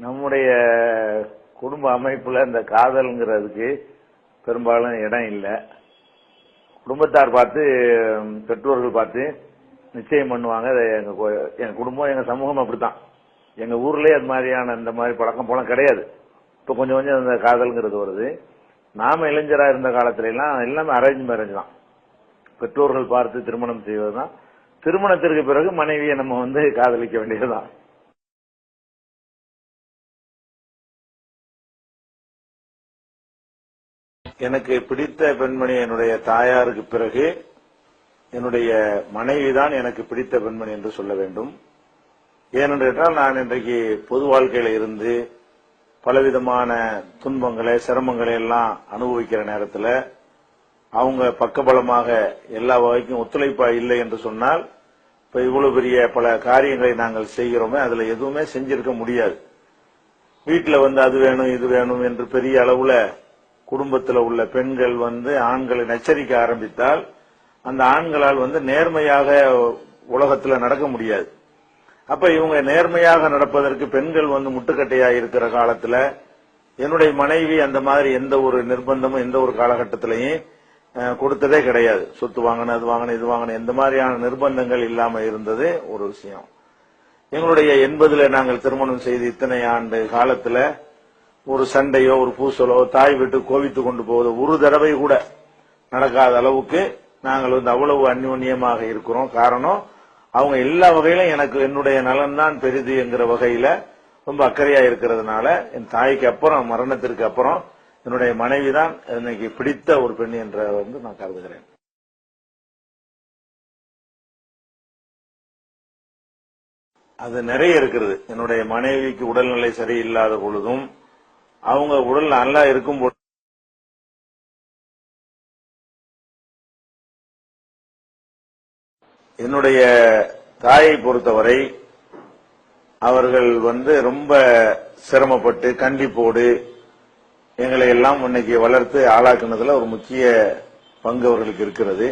நம்முடைய குடும்ப அமைப்புல இந்த காதல்ங்கிறதுக்கு பெரும்பாலும் இடம் இல்லை. குடும்பத்தார் பார்த்து, பெற்றோர்கள் பார்த்து நிச்சயம் பண்ணுவாங்க. எங்க குடும்பம், எங்க சமூகம் அப்படித்தான். எங்க ஊர்லயே அது மாதிரியான இந்த மாதிரி பழக்கம் போல கிடையாது. இப்ப கொஞ்சம் கொஞ்சம் இந்த காதல்ங்கிறது வருது. நாம இளைஞரா இருந்த காலத்துல எல்லாம் எல்லாமே அரேஞ்ச் மேரேஜ் தான். பெற்றோர்கள் பார்த்து திருமணம் செய்வதுதான். திருமணத்திற்கு பிறகு மனைவியை நம்ம காதலிக்க வேண்டியதுதான். எனக்கு பிடித்த பெண்மணி என்னுடைய தாயாருக்கு பிறகு என்னுடைய மனைவி தான் எனக்கு பிடித்த பெண்மணி என்று சொல்ல வேண்டும். ஏனென்றால் நான் இன்றைக்கு பொது வாழ்க்கையில இருந்து பலவிதமான துன்பங்களை, சிரமங்களை எல்லாம் அனுபவிக்கிற நேரத்தில் அவங்க பக்கபலமாக எல்லா வகைக்கும் ஒத்துழைப்பா இல்லை என்று சொன்னால், இப்ப இவ்வளவு பெரிய பல காரியங்களை நாங்கள் செய்கிறோமே, அதுல எதுவுமே செஞ்சிருக்க முடியாது. வீட்டில் அது வேணும் இது வேணும் என்று பெரிய அளவுல குடும்பத்தில் உள்ள பெண்கள் ஆண்களை நச்சரிக்க ஆரம்பித்தால் அந்த ஆண்களால் நேர்மையாக உலகத்தில் நடக்க முடியாது. அப்ப இவங்க நேர்மையாக நடப்பதற்கு பெண்கள் முட்டுக்கட்டையா இருக்கிற காலத்துல என்னுடைய மனைவி அந்த மாதிரி எந்த ஒரு நிர்பந்தமும் எந்த ஒரு காலகட்டத்திலையும் கொடுத்ததே கிடையாது. சொத்து வாங்கணும், அது வாங்கணும், இது வாங்கணும், எந்த மாதிரியான நிர்பந்தங்கள் இல்லாம இருந்தது ஒரு விஷயம். எங்களுடைய 80ல நாங்கள் திருமணம் செய்து இத்தனை ஆண்டு காலத்துல ஒரு சண்டையோ ஒரு பூசலோ தாய் விட்டு கோவித்து கொண்டு போவது ஒரு தடவை கூட நடக்காத அளவுக்கு நாங்கள் அவ்வளவு அந்யோன்யமாக இருக்கிறோம். காரணம், அவங்க எல்லா வகையிலும் எனக்கு என்னுடைய நலன் தான் பெரிது என்கிற வகையில ரொம்ப அக்கறையா இருக்கிறதுனால என் தாய்க்கு அப்புறம், மரணத்திற்கு அப்புறம் என்னுடைய மனைவி தான் எனக்கு பிடித்த ஒரு பெண் என்ற நான் கருதுகிறேன். அது நிறைய இருக்கிறது. என்னுடைய மனைவிக்கு உடல்நிலை சரியில்லாத பொழுதும், அவங்க உடல் நல்லா இருக்கும் பொழுது, என்னுடைய தாயை பொறுத்தவரை அவர்கள் ரொம்ப சிரமப்பட்டு கண்டிப்போடு எங்களை எல்லாம் இன்னைக்கு வளர்த்து ஆளாக்குனதுல ஒரு முக்கிய பங்கு அவர்களுக்கு இருக்கிறது.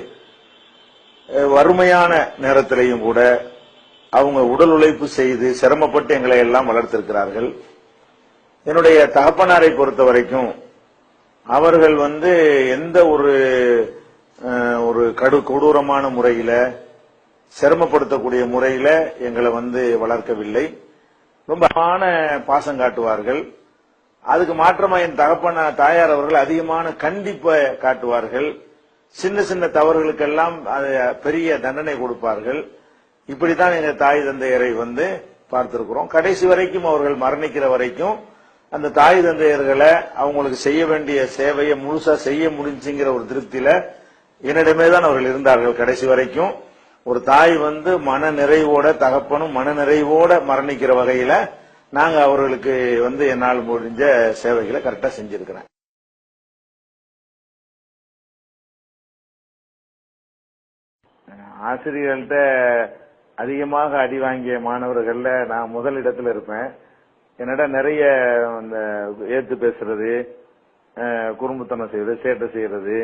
வறுமையான நேரத்திலையும் கூட அவங்க உடல் உழைப்பு செய்து சிரமப்பட்டு எங்களை எல்லாம் வளர்த்திருக்கிறார்கள். என்னுடைய தகப்பனாரை பொறுத்த வரைக்கும் அவர்கள் எந்த ஒரு கொடூரமான முறையில, சிரமப்படுத்தக்கூடிய முறையில எங்களை வளர்க்கவில்லை. ரொம்ப பாசம் காட்டுவார்கள். அதுக்கு மாற்றமா என் தாயார் அவர்கள் அதிகமான கண்டிப்பை காட்டுவார்கள். சின்ன சின்ன தவறுகளுக்கெல்லாம் பெரிய தண்டனை கொடுப்பார்கள். இப்படித்தான் எங்க தாய் தந்தையரை பார்த்திருக்கிறோம். கடைசி வரைக்கும் அவர்கள் மரணிக்கிற வரைக்கும் அந்த தாய் தந்தையர்களை அவங்களுக்கு செய்ய வேண்டிய சேவையை முழுசா செய்ய முடிஞ்சுங்கிற ஒரு திருப்தியில என்னிடமே தான் அவர்கள் இருந்தார்கள் கடைசி வரைக்கும். ஒரு தாய் மன நிறைவோட, தகப்பனும் மன நிறைவோட மரணிக்கிற வகையில நாங்க அவர்களுக்கு என்னால் முடிஞ்ச சேவைகளை கரெக்டா செஞ்சிருக்கிறேன். ஆசிரியர்கள்ட்ட அதிகமாக அடி வாங்கிய மாணவர்கள்ல நான் முதலிடத்துல இருப்பேன். என்னிடம் நிறைய ஏத்து பேசுறது, குறும்புத்தனம் செய்யறது, சேட்டை செய்யறது,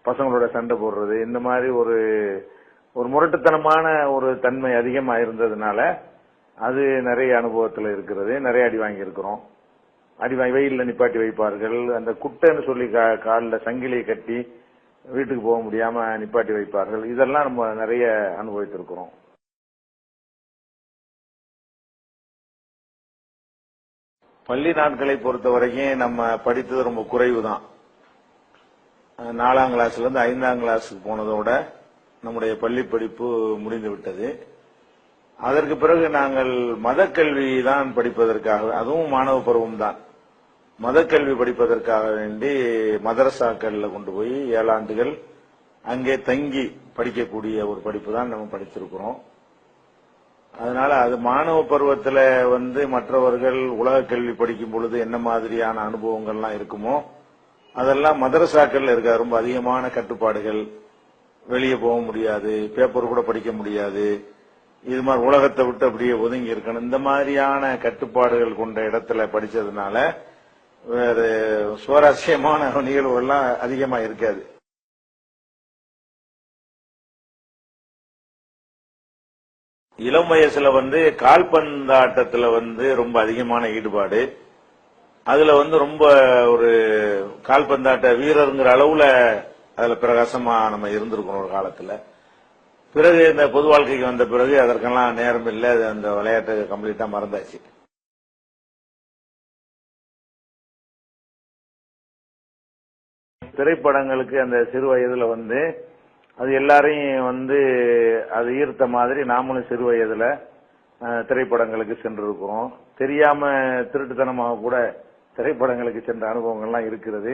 பசங்களோட சண்டை போடுறது, இந்த மாதிரி ஒரு முரட்டுத்தனமான ஒரு தன்மை அதிகமா இருந்ததுனால அது நிறைய அனுபவத்தில் இருக்கிறது. நிறைய அடி வாங்கி இருக்கிறோம். அடி வாங்கி வெயில்ல நிப்பாட்டி வைப்பார்கள். அந்த குட்டைன்னு சொல்லி காலில் சங்கிலியை கட்டி வீட்டுக்கு போக முடியாம நிப்பாட்டி வைப்பார்கள். இதெல்லாம் நம்ம நிறைய அனுபவித்திருக்கிறோம். பள்ளி நாட்களை பொறுத்த வரைக்கும் நம்ம படித்தது ரொம்ப குறைவு தான். 4ஆம் கிளாஸ்ல இருந்து 5ஆம் கிளாஸுக்கு போனதோட நம்முடைய பள்ளி படிப்பு முடிந்து விட்டது. அதற்கு பிறகு நாங்கள் மதக்கல்வி தான் படிப்பதற்காக, அதுவும் மாணவ பருவம் தான், மதக்கல்வி படிப்பதற்காக வேண்டி மதரசாக்கள்ல கொண்டு போய் 7 ஆண்டுகள் அங்கே தங்கி படிக்கக்கூடிய ஒரு படிப்பு தான் நம்ம படிச்சிருக்கிறோம். அதனால அது மாணவ பருவத்துல மற்றவர்கள் உலக கல்வி படிக்கும் பொழுது என்ன மாதிரியான அனுபவங்கள்லாம் இருக்குமோ அதெல்லாம் மதரசாக்கள்ல இருக்க ரொம்ப அதிகமான கட்டுப்பாடுகள், வெளியே போக முடியாது, பேப்பர் கூட படிக்க முடியாது, இது மாதிரி உலகத்தை விட்டு அப்படியே ஒதுங்கி இருக்கணும், இந்த மாதிரியான கட்டுப்பாடுகள் கொண்ட இடத்துல படிச்சதுனால வேறு சுவாரஸ்யமான நிகழ்வுகள்லாம் அதிகமா இருக்காது. இளம் வயசுல கால்பந்தாட்டத்துல ரொம்ப அதிகமான ஈடுபாடு. அதுல ரொம்ப ஒரு கால்பந்தாட்ட வீரருங்கிற அளவுல அதுல பிரகாசமா நம்ம இருந்திருக்கோம் ஒரு காலத்துல. பிறகு இந்த பொது வாழ்க்கைக்கு வந்த பிறகு அதற்கெல்லாம் நேரம் இல்லை, அந்த விளையாட்டு கம்ப்ளீட்டா மறந்தாச்சு. திரைப்படங்களுக்கு அந்த சிறு வயதுல அது எல்லாரையும் அது ஈர்த்த மாதிரி நாமளும் சிறு வயதுல திரைப்படங்களுக்கு சென்றிருக்கிறோம். தெரியாம திருட்டுத்தனமாக கூட திரைப்படங்களுக்கு சென்ற அனுபவங்கள்லாம் இருக்கிறது.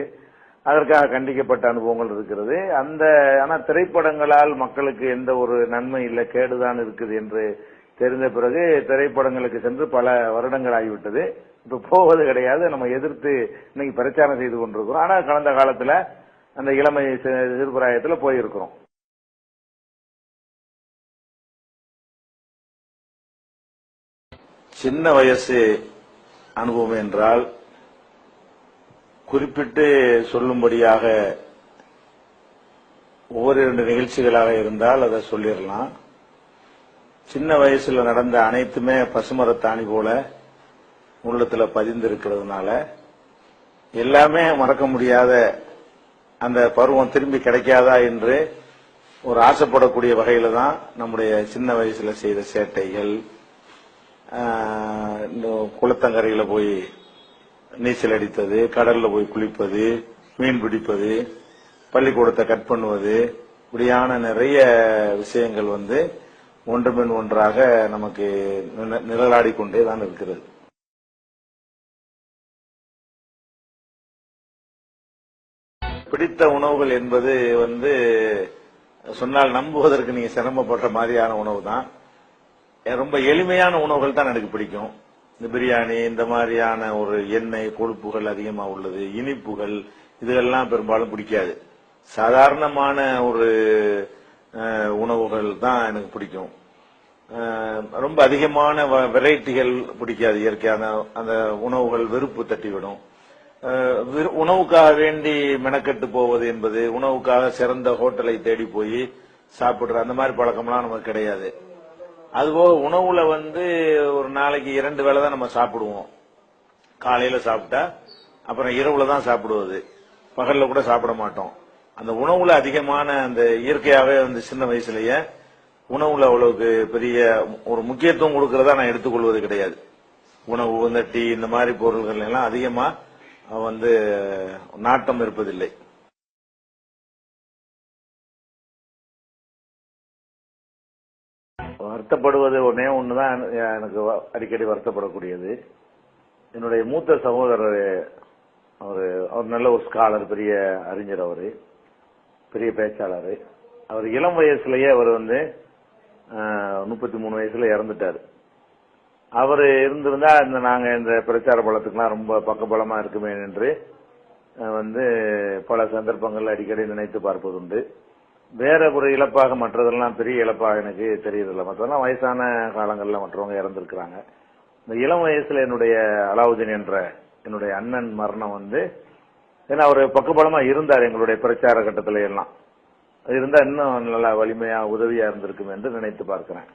அதற்காக கண்டிக்கப்பட்ட அனுபவங்கள் இருக்கிறது. ஆனா திரைப்படங்களால் மக்களுக்கு எந்த ஒரு நன்மை இல்லை, கேடுதான் இருக்குது என்று தெரிந்த பிறகு திரைப்படங்களுக்கு சென்று பல வருடங்கள் ஆகிவிட்டது. இப்ப போவது கிடையாது. நம்ம எதிர்த்து இன்னைக்கு பிரச்சாரம் செய்து கொண்டிருக்கிறோம். ஆனா கடந்த காலத்துல அந்த இளமை சிறுபிராயத்துல போயிருக்கிறோம். சின்ன வயசு அனுபவம் என்றால் குறிப்பிட்டு சொல்லும்படியாக ஒவ்வொரு 2 நிகழ்ச்சிகளாக இருந்தால் அதை சொல்லிடலாம். சின்ன வயசுல நடந்த அனைத்துமே பசுமரத்தாணி போல உள்ளத்துல பதிந்திருக்கிறதுனால எல்லாமே மறக்க முடியாத அந்த பருவம் திரும்பி கிடைக்காதா என்று ஒரு ஆசைப்படக்கூடிய வகையில தான் நம்முடைய சின்ன வயசுல செய்த சேட்டைகள், குளத்தங்கரையில போய் நீச்சல் அடித்தது, கடல்ல போய் குளிப்பது, மீன் பிடிப்பது, பள்ளிக்கூடத்தை கட் பண்ணுவது, இப்படியான நிறைய விஷயங்கள் ஒன்று பின் ஒன்றாக நமக்கு நிழலாடிக்கொண்டே தான் இருக்கிறது. பிடித்த உணவுகள் என்பது சொன்னால் நம்புவதற்கு நீங்க சிரமப்படுற மாதிரியான உணவு தான். ரொம்ப எளிமையான உணவுகள் தான் எனக்கு பிடிக்கும். இந்த பிரியாணி, இந்த மாதிரியான ஒரு எண்ணெய் கொழுப்புகள் அதிகமா உள்ளது, இனிப்புகள், இதெல்லாம் பெரும்பாலும் பிடிக்காது. சாதாரணமான ஒரு உணவுகள் தான் எனக்கு பிடிக்கும். ரொம்ப அதிகமான வெரைட்டிகள் பிடிக்காது. இயற்கையான அந்த உணவுகள் வெறுப்பு தட்டிவிடும். உணவுக்காக வேண்டி மெனக்கெட்டு போவது என்பது, உணவுக்காக சிறந்த ஹோட்டலை தேடி போய் சாப்பிடுற அந்த மாதிரி பழக்கம்லாம் நமக்கு கிடையாது. அதுபோக உணவுல ஒரு நாளைக்கு 2 வேளை தான் நம்ம சாப்பிடுவோம். காலையில சாப்பிட்டா அப்புறம் இரவுல தான் சாப்பிடுவது, பகல்ல கூட சாப்பிட மாட்டோம். அந்த உணவுல அதிகமான அந்த இயற்கையாவே சின்ன வயசுலயே உணவுல அவ்வளவுக்கு பெரிய ஒரு முக்கியத்துவம் கொடுக்கறதா நான் எடுத்துக்கொள்வது கிடையாது. உணவு டீ இந்த மாதிரி பொருள்கள் எல்லாம் அதிகமா நாட்டம் இருப்பதில்லை. வருத்தப்படுவது ஒன்னே ஒண்ணுதான் எனக்கு அடிக்கடி வருத்தப்படக்கூடியது. என்னுடைய மூத்த சகோதரர், அவர் நல்ல ஒரு ஸ்காலர், பெரிய அறிஞர், அவரு பெரிய பேச்சாளர். அவர் இளம் வயசுலயே அவர் 33 வயசுல இறந்துட்டாரு. அவர் இருந்திருந்தா நாங்க இந்த பிரச்சார பலத்துக்குலாம் ரொம்ப பக்கபலமா இருக்குமே என்று பல சந்தர்ப்பங்கள் அடிக்கடி நினைத்து பார்ப்பதுண்டு. வேற ஒரு இழப்பாக மற்றதெல்லாம் பெரிய இழப்பாக எனக்கு தெரியறதில்லை. மற்றதெல்லாம் வயசான காலங்கள்ல மற்றவங்க இறந்திருக்கிறாங்க. இந்த இளம் வயசுல என்னுடைய அலாவுதீன் என்ற என்னுடைய அண்ணன் மரணம் ஏன்னா அவர் பக்கபலமா இருந்தார் எங்களுடைய பிரச்சார கட்டத்தில எல்லாம். இருந்தா இன்னும் நல்லா வலிமையா உதவியா இருந்திருக்கும் என்று நினைத்து பார்க்கிறேன்.